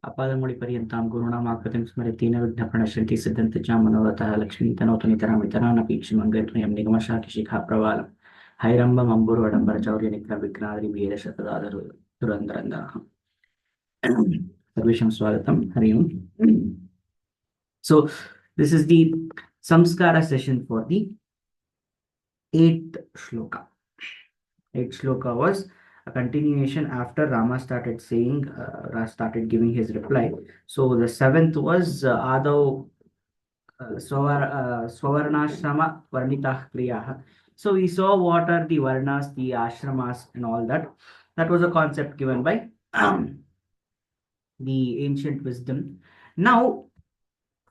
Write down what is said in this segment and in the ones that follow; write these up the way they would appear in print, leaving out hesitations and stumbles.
अपादमौलिपर्यन्तां गुरूणामाकृतिं स्मरति न विघ्नप्रणश्यन्ति सिद्धन्ति च मनोरथः लक्ष्मीतनोतु नितरामितरामपीक्ष्मङ्गयत्वयं निगमशाकिशिखाप्रवालम् हैरम्बमम्बुरडम्बरचौर्यनिग्रहविघ्नाद्रिवीरशतदाधरुरन्दरन्दरः सर्वेषां स्वागतं हरि ओम्. So this is the Saṃskāra session for the 8th shloka. 8th shloka was a continuation after Rama started saying, started giving his reply. So the 7th was Adav Swavarnashrama Varnitah Kriyah. So we saw what are the Varnas, the Ashramas, and all that. That was a concept given by the ancient wisdom. Now,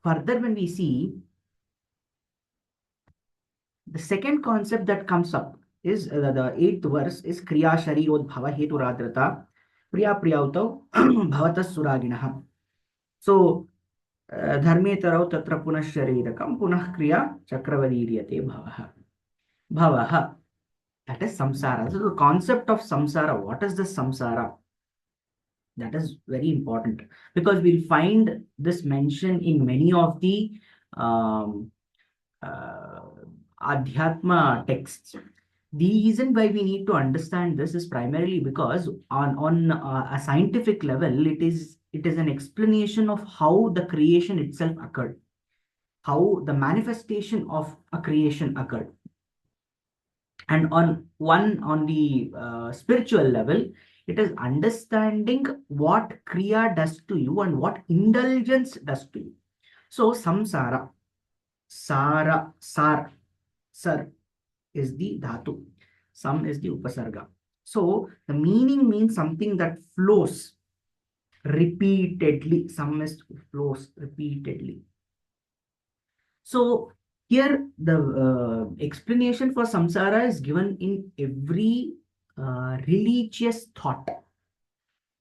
further, when we see the second concept that comes up is the 8th verse is Kriya Sharirodbhava Heturadrata Priya Priyautau Bhavatas Suraginah. So, Dharme Tarau Tatra Punah Sharirakam Punah Kriya Chakravadiriyate Bhavaha. Bhavaha. That is Saṃskāra. So, the concept of Saṃskāra, what is the Saṃskāra? That is very important because we'll find this mentioned in many of the Adhyatma texts. The reason why we need to understand this is primarily because on a scientific level, it is an explanation of how the creation itself occurred, how the manifestation of a creation occurred. And on the spiritual level, it is understanding what Kriya does to you and what indulgence does to you. So, Saṃskāra, Sara, Sar, Sar is the Dhatu. Sam is the Upasarga. So, the meaning means something that flows repeatedly. Sam is flows repeatedly. So, here the explanation for Saṃskāra is given in every religious thought,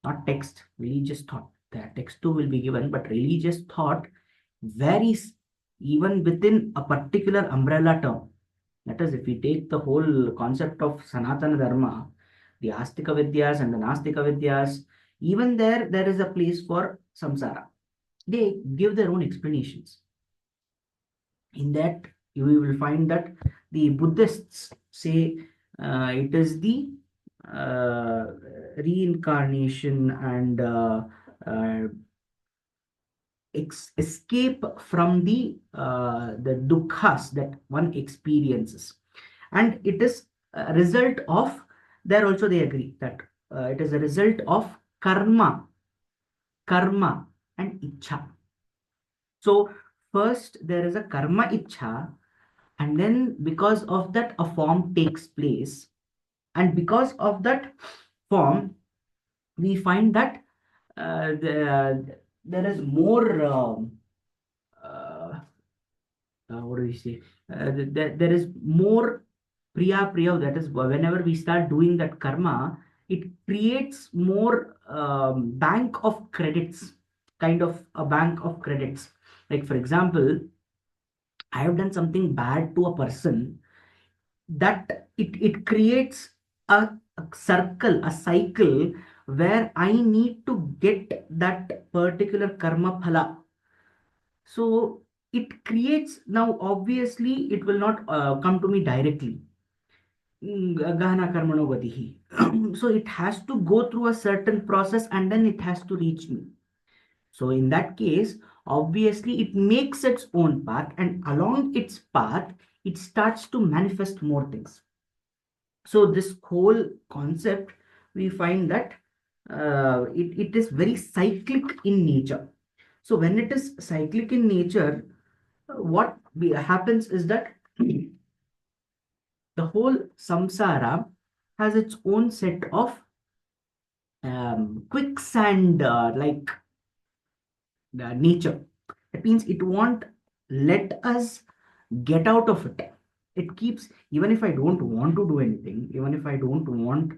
not text, religious thought. The text too will be given, but religious thought varies even within a particular umbrella term. That is, if we take the whole concept of Sanatana Dharma, the Astika Vidyas and the Nastika Vidyas, even there is a place for Saṃskāra. They give their own explanations. In that, you will find that the Buddhists say it is the reincarnation and escape from the dukkhas that one experiences, and it is a result of. There also they agree that it is a result of karma and ichha. So first there is a karma ichha, and then because of that a form takes place, and because of that form we find that there is more what do we say, there is more priya, that is whenever we start doing that karma, it creates more bank of credits, kind of a bank of credits. Like for example, I have done something bad to a person, that it creates a circle, a cycle where I need to get that particular karma phala. So it creates, now obviously it will not come to me directly. Gahana karmano vadihi. So it has to go through a certain process and then it has to reach me. So in that case, obviously it makes its own path, and along its path, it starts to manifest more things. So this whole concept, we find that it is very cyclic in nature. So when it is cyclic in nature, what happens is that the whole samsara has its own set of quicksand like nature. That means it won't let us get out of it. It keeps, even if I don't want to do anything, even if I don't want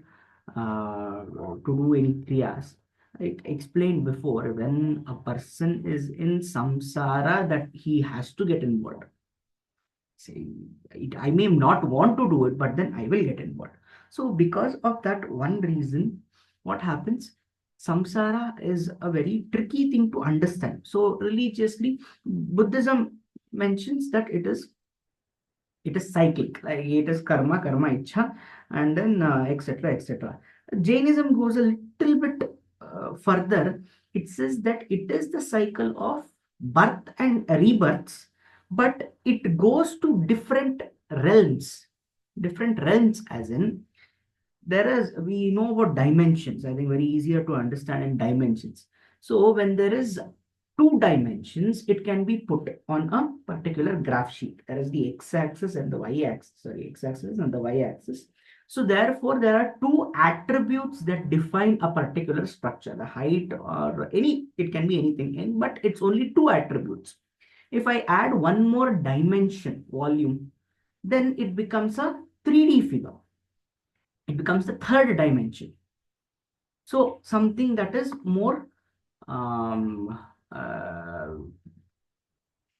to do any kriyas. I explained before, when a person is in samsara, that he has to get involved. Say, I may not want to do it, but then I will get involved. So because of that one reason, what happens? Samsara is a very tricky thing to understand. So religiously, Buddhism mentions that it is cyclic, like it is karma, karma, ichha, and then etc. etc. Jainism goes a little bit further. It says that it is the cycle of birth and rebirths, but it goes to different realms, as in there is, we know about dimensions. I think very easier to understand in dimensions. So when there is two dimensions, it can be put on a particular graph sheet. There is the x-axis and the y-axis, sorry, x-axis and the y-axis. So therefore there are two attributes that define a particular structure, the height or any, it can be anything, but it's only two attributes. If I add one more dimension, volume, then it becomes a 3D figure. It becomes the third dimension. So something that is more um, uh,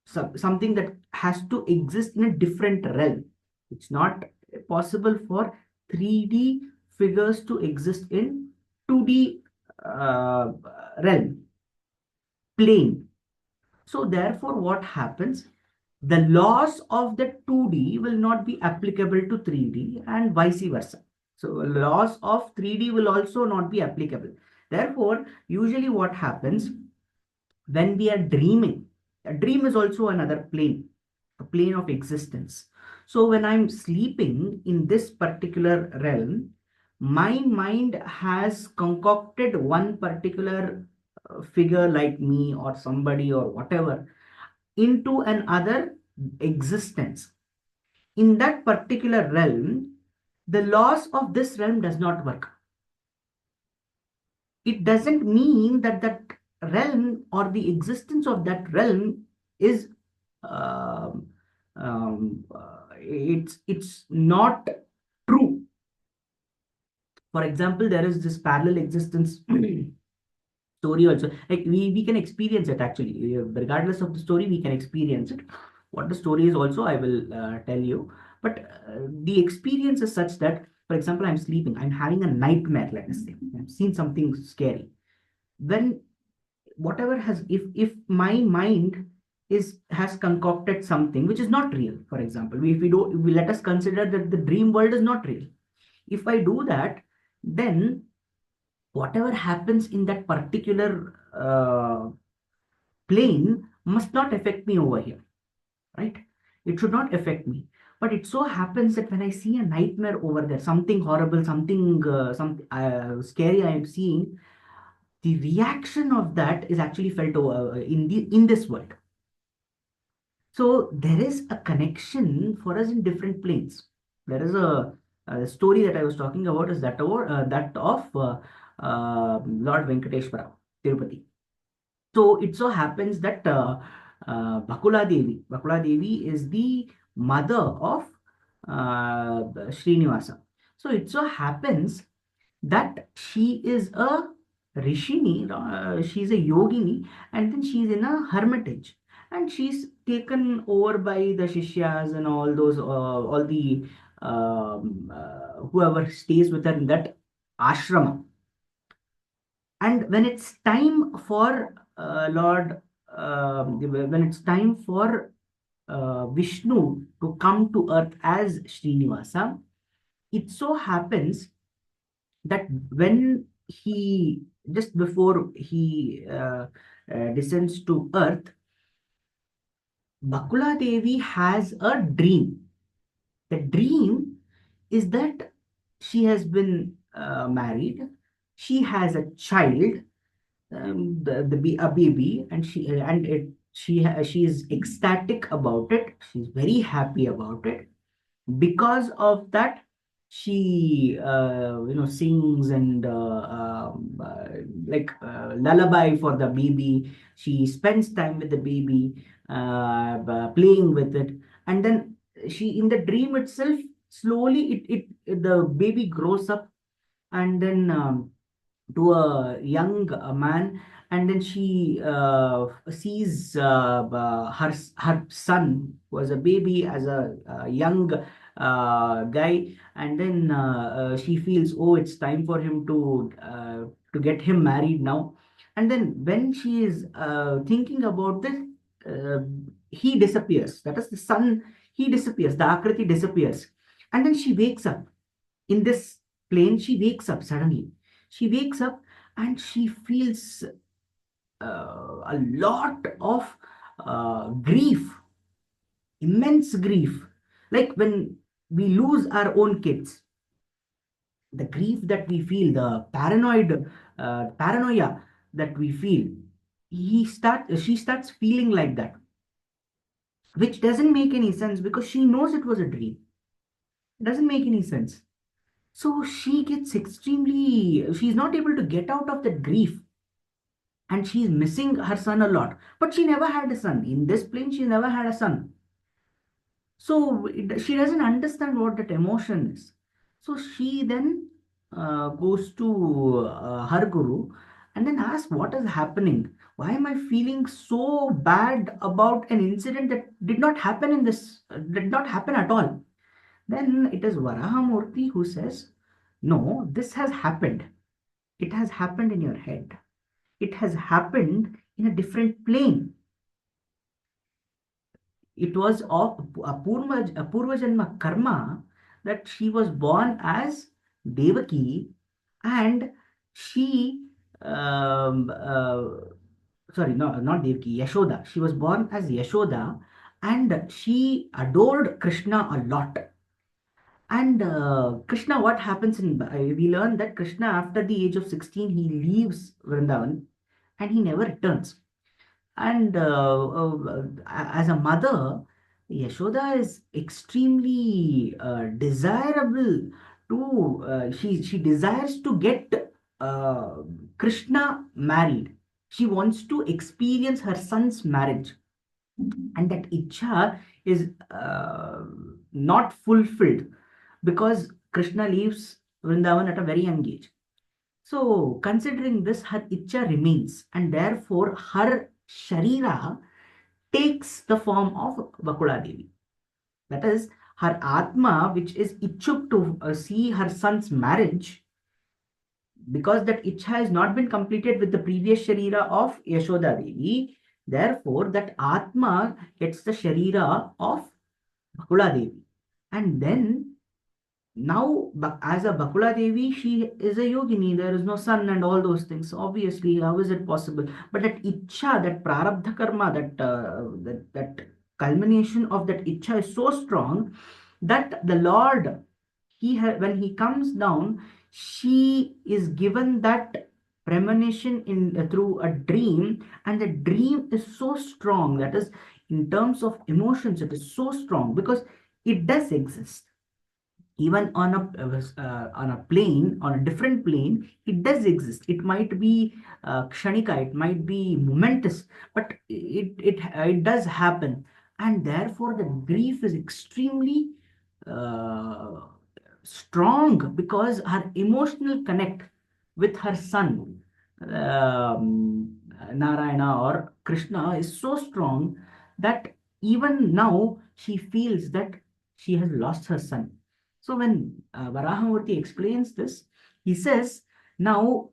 something that has to exist in a different realm. It's not possible for 3D figures to exist in 2D realm, plane. So therefore, what happens? The laws of the 2D will not be applicable to 3D and vice versa. So laws of 3D will also not be applicable. Therefore, usually what happens when we are dreaming, a dream is also another plane, a plane of existence. So when I'm sleeping in this particular realm, my mind has concocted one particular figure like me or somebody or whatever into another existence. In that particular realm, the laws of this realm does not work. It doesn't mean that that realm or the existence of that realm is um, it's not true. For example, there is this parallel existence story also. Like we can experience it actually, regardless of the story, we can experience it. What the story is also, I will tell you. But the experience is such that, for example, I'm sleeping, I'm having a nightmare, let us say, I've seen something scary. When whatever has, if my mind is has concocted something which is not real, for example, if we don't, we let us consider that the dream world is not real. If I do that, then whatever happens in that particular plane must not affect me over here, right? It should not affect me. But it so happens that when I see a nightmare over there, something horrible, something scary I am seeing, the reaction of that is actually felt in this world. So there is a connection for us in different planes. There is a story that I was talking about, is that of Lord Venkateshwara, Tirupati. So it so happens that Bakula Devi is the mother of Srinivasa. So it so happens that she is a Rishini, she's a yogini, and then she's in a hermitage. And she's taken over by the Shishyas and all those, all the whoever stays with her in that ashrama. And when it's time for when it's time for Vishnu to come to earth as Srinivasa, it so happens that when he, just before he descends to earth, Bakula Devi has a dream. The dream is that she has been married, she has a child, a baby, and she is ecstatic about it. She's very happy about it. Because of that, she sings and like lullaby for the baby. She spends time with the baby, playing with it, and then she, in the dream itself, slowly the baby grows up, and then to a young man, and then she sees her son was a baby as a young guy, and then she feels, oh, it's time for him to get him married now. And then when she is thinking about this, uh, he disappears. That is the sun, he disappears, the Akriti disappears. And then she wakes up in this plane, she wakes up suddenly. She wakes up and she feels a lot of grief, immense grief. Like when we lose our own kids, the grief that we feel, the paranoia that we feel, she starts feeling like that, which doesn't make any sense because she knows it was a dream. It doesn't make any sense. So she gets extremely, she's not able to get out of that grief, and she's missing her son a lot. But she never had a son. In this plane, she never had a son. So she doesn't understand what that emotion is. So she then goes to her guru and then asks, what is happening? Why am I feeling so bad about an incident that did not happen in this, did not happen at all? Then it is Varahamurthy who says, no, this has happened. It has happened in your head. It has happened in a different plane. It was of a Purva Janma karma that she was born as Devaki, and she, um, uh, sorry, no, not Devaki, Yashoda. She was born as Yashoda, and she adored Krishna a lot. And Krishna, what happens in, we learn that Krishna, after the age of 16, he leaves Vrindavan and he never returns. And as a mother, Yashoda is extremely desirable to, she desires to get uh, Krishna married. She wants to experience her son's marriage, and that ichha is not fulfilled because Krishna leaves Vrindavan at a very young age. So, considering this, her ichha remains, and therefore her sharira takes the form of Bakula Devi. That is, her Atma, which is Ichuk to see her son's marriage, because that Ichha has not been completed with the previous Sharira of Yashoda Devi, therefore that Atma gets the Sharira of Bakula Devi. And then now, as a Bakula Devi, she is a yogini. There is no sun and all those things. So obviously, how is it possible? But that ichha, that prarabdha karma, that culmination of that ichha is so strong that the Lord, when he comes down, she is given that premonition in through a dream, and the dream is so strong. That is, in terms of emotions, it is so strong because it does exist even on a plane, on a different plane. It does exist. It might be kshanika, it might be momentous, but it does happen. And therefore the grief is extremely uh, strong because her emotional connect with her son, Narayana or Krishna, is so strong that even now she feels that she has lost her son. So when Varahamurti explains this, he says, now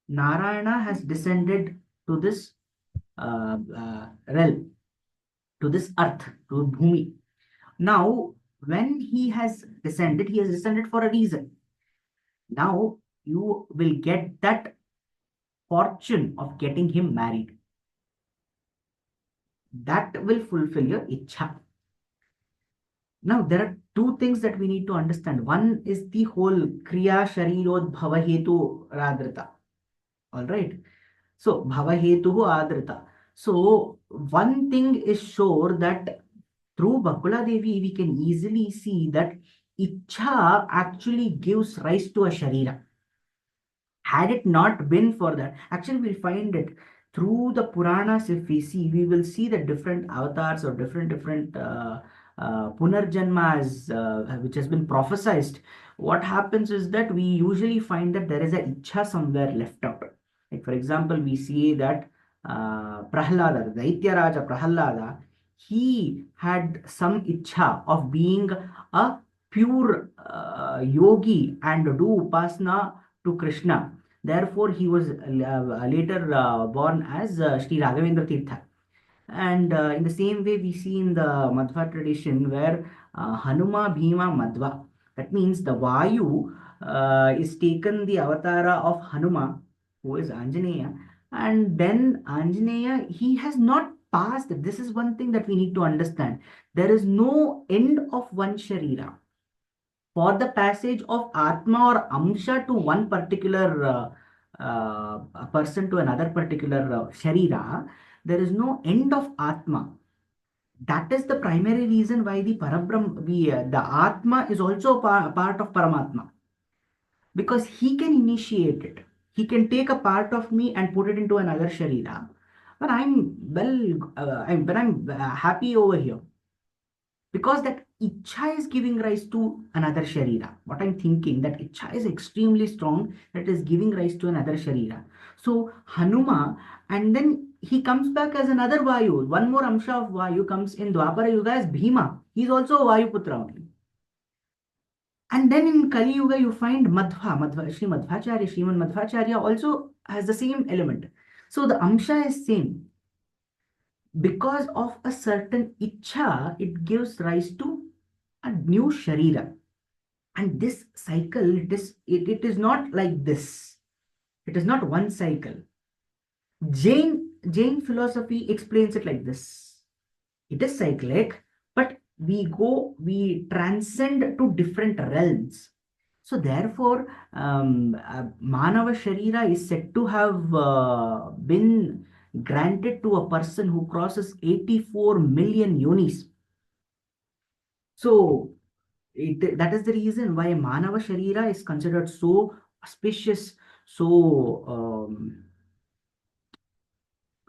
Narayana has descended to this realm, to this earth, to Bhumi. Now, when he has descended for a reason. Now you will get that fortune of getting him married. That will fulfill your ichha. Now, there are two things that we need to understand. One is the whole Kriya Sharirod Bhavahetu Radrita. All right. So, Bhavahetu Adrita. So, one thing is sure that through Bakula Devi, we can easily see that Ichha actually gives rise to a Sharira. Had it not been for that, actually, we'll find it through the Puranas. If we see, we will see the different avatars or different punarjanmas which has been prophesized. What happens is that we usually find that there is a ichha somewhere left out. Like, for example, we see that Prahlada, the Daitya Raja Prahlada, he had some ichha of being a pure yogi and do upasana to Krishna. Therefore, he was later born as Sri Raghavendra Tirtha. And in the same way, we see in the Madhva tradition where Hanuma Bhima Madhva. That means the Vayu is taken the avatara of Hanuma, who is Anjaneya, and then Anjaneya, he has not passed. This is one thing that we need to understand. There is no end of one Sharira. For the passage of Atma or Amsha to one particular a person to another particular Sharira, there is no end of Atma. That is the primary reason why the Parabrahm, the Atma is also a part of Paramatma, because he can initiate it. He can take a part of me and put it into another Sharira. But I'm happy over here, because that Ichha is giving rise to another Sharira. What I'm thinking, that Ichha is extremely strong, that is giving rise to another Sharira. So Hanuma, and then he comes back as another Vayu. One more Amsha of Vayu comes in Dwapara Yuga as Bhima. He's also a Vayu Putra only. And then in Kali Yuga, you find Sri Madhvacharya, Sriman Madhvacharya also has the same element. So the Amsha is same. Because of a certain Ichha, it gives rise to a new Sharira. And this cycle, it is not like this. It is not one cycle. Jain philosophy explains it like this. It is cyclic, but we transcend to different realms. So therefore, Manava Sharira is said to have been granted to a person who crosses 84 million yonis. So that is the reason why Manava Sharira is considered so auspicious, so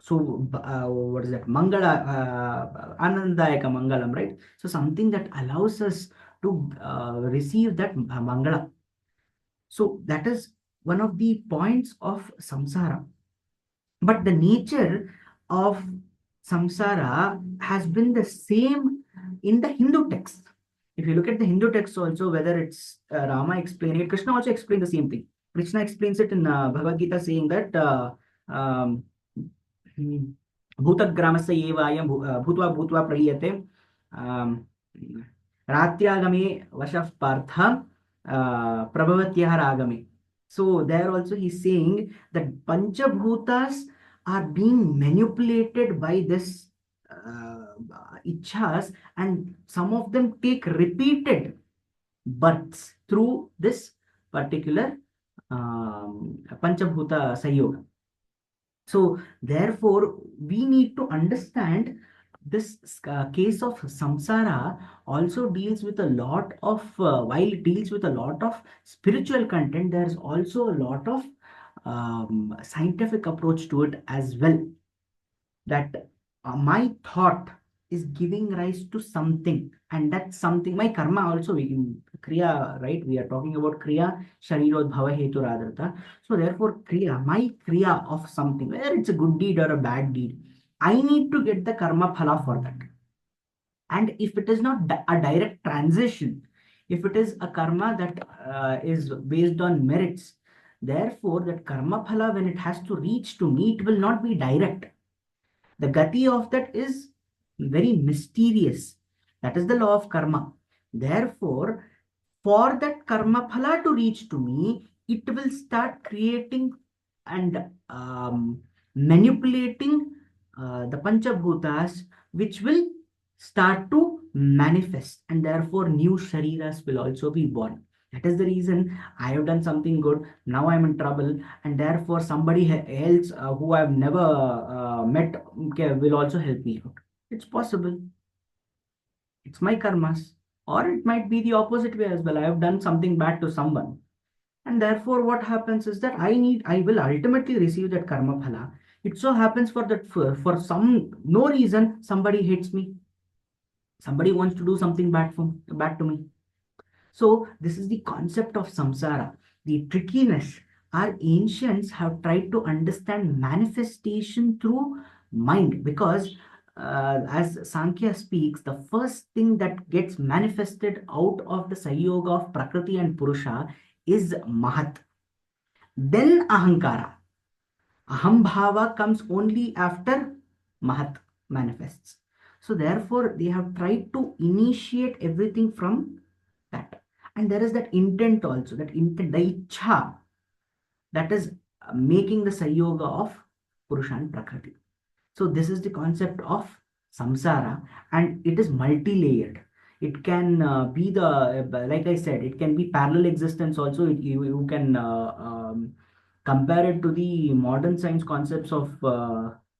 what is that? Mangala, Anandayaka Mangalam, right? So something that allows us to receive that Mangala. So that is one of the points of samsara. But the nature of samsara has been the same in the Hindu text. If you look at the Hindu text also, whether it's Rama explaining it, Krishna also explained the same thing. Krishna explains it in Bhagavad Gita saying that um, भूतग्रामस्य एवायं भूत्वा भूत्वा प्रलीयते रात्यागमे वशः Partha प्रभवत्यः रागमे. So there also he's saying that Panchabhutas are being manipulated by this ichhas, and some of them take repeated births through this particular Panchabhuta Sayoga. So therefore, we need to understand this case of samsara also deals with a lot of, while it deals with a lot of spiritual content, there's also a lot of scientific approach to it as well. That my thought is giving rise to something, and that's something, my karma also, we in kriya, right? We are talking about kriya, sharirodbhava hetu radharata. So therefore, kriya, my kriya of something, whether it's a good deed or a bad deed, I need to get the karma phala for that. And if it is not a direct transition, if it is a karma that is based on merits, therefore that karma phala, when it has to reach to me, it will not be direct. The gati of that is very mysterious. That is the law of karma. Therefore, for that karma phala to reach to me, it will start creating and manipulating the panchabhutas, which will start to manifest, and therefore new shariras will also be born. That is the reason I have done something good. Now I'm in trouble, and therefore somebody else who I've never met, okay, will also help me out. It's possible. It's my karmas. Or it might be the opposite way as well. I have done something bad to someone. And therefore, what happens is that I will ultimately receive that karma phala. It so happens for that for some no reason, somebody hates me. Somebody wants to do something bad to me. So this is the concept of samsara. The trickiness. Our ancients have tried to understand manifestation through mind, because as Sankhya speaks, the first thing that gets manifested out of the Sayoga of Prakriti and Purusha is Mahat. then ahankara. Aham bhava comes only after mahat manifests. So therefore, they have tried to initiate everything from that. And there is that intent also, that intent, the ichha, that is making the Sayoga of Purusha and Prakriti. So this is the concept of samsara, and it is multi-layered. It can be the, like I said, it can be parallel existence also. You can compare it to the modern science concepts of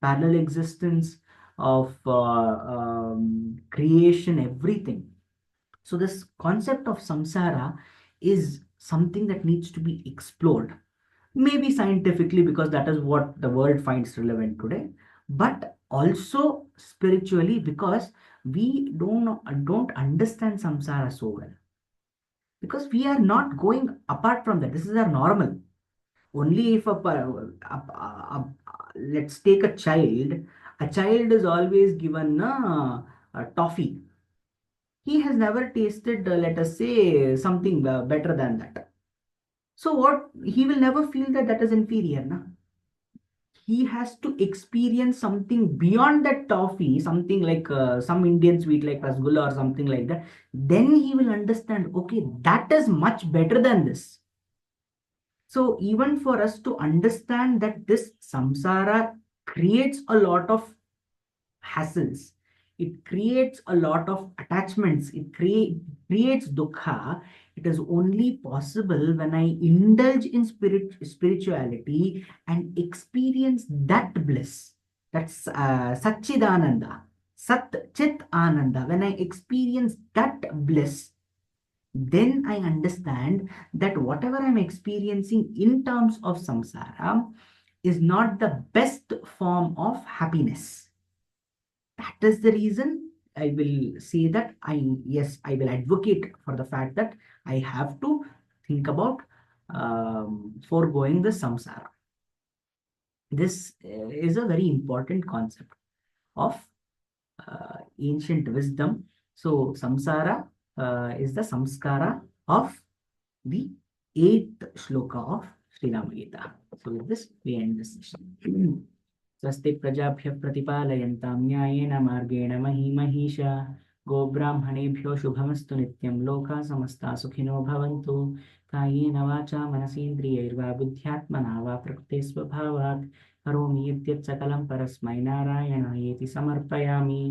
parallel existence, of creation, everything. So this concept of samsara is something that needs to be explored, maybe scientifically because that is what the world finds relevant today, but also spiritually because we don't understand samsara so well, because we are not going apart from that. This is our normal. Only if let's take a child is always given a toffee. He has never tasted, let us say, something better than that. So what, he will never feel that that is inferior, na? He has to experience something beyond that toffee, something like some Indian sweet like rasgulla or something like that. Then he will understand, okay, that is much better than this. So even for us to understand that this samsara creates a lot of hassles, it creates a lot of attachments, it creates dukkha. It is only possible when I indulge in spirituality and experience that bliss. That's Satchidananda, Sat Chit Ananda. When I experience that bliss, then I understand that whatever I'm experiencing in terms of samsara is not the best form of happiness. That is the reason I will say that yes, I will advocate for the fact that I have to think about foregoing the samsara. This is a very important concept of ancient wisdom. So samsara is the samskara of the eighth shloka of Sri Rama Gita. So with this, we end this session. स्वस्ति प्रजाभ्यः प्रतिपालयन्तां न्यायेन मार्गेण महीमहीषा गोब्राह्मणेभ्यो शुभमस्तु नित्यं लोकाः समस्ताः सुखिनो भवन्तु कायेन वाचा मनसेन्द्रियैर्वा बुद्ध्यात्मना वा प्रकृते स्वभावात् करोमि यद्यत् सकलं परस्मै नारायणायेति समर्पयामि।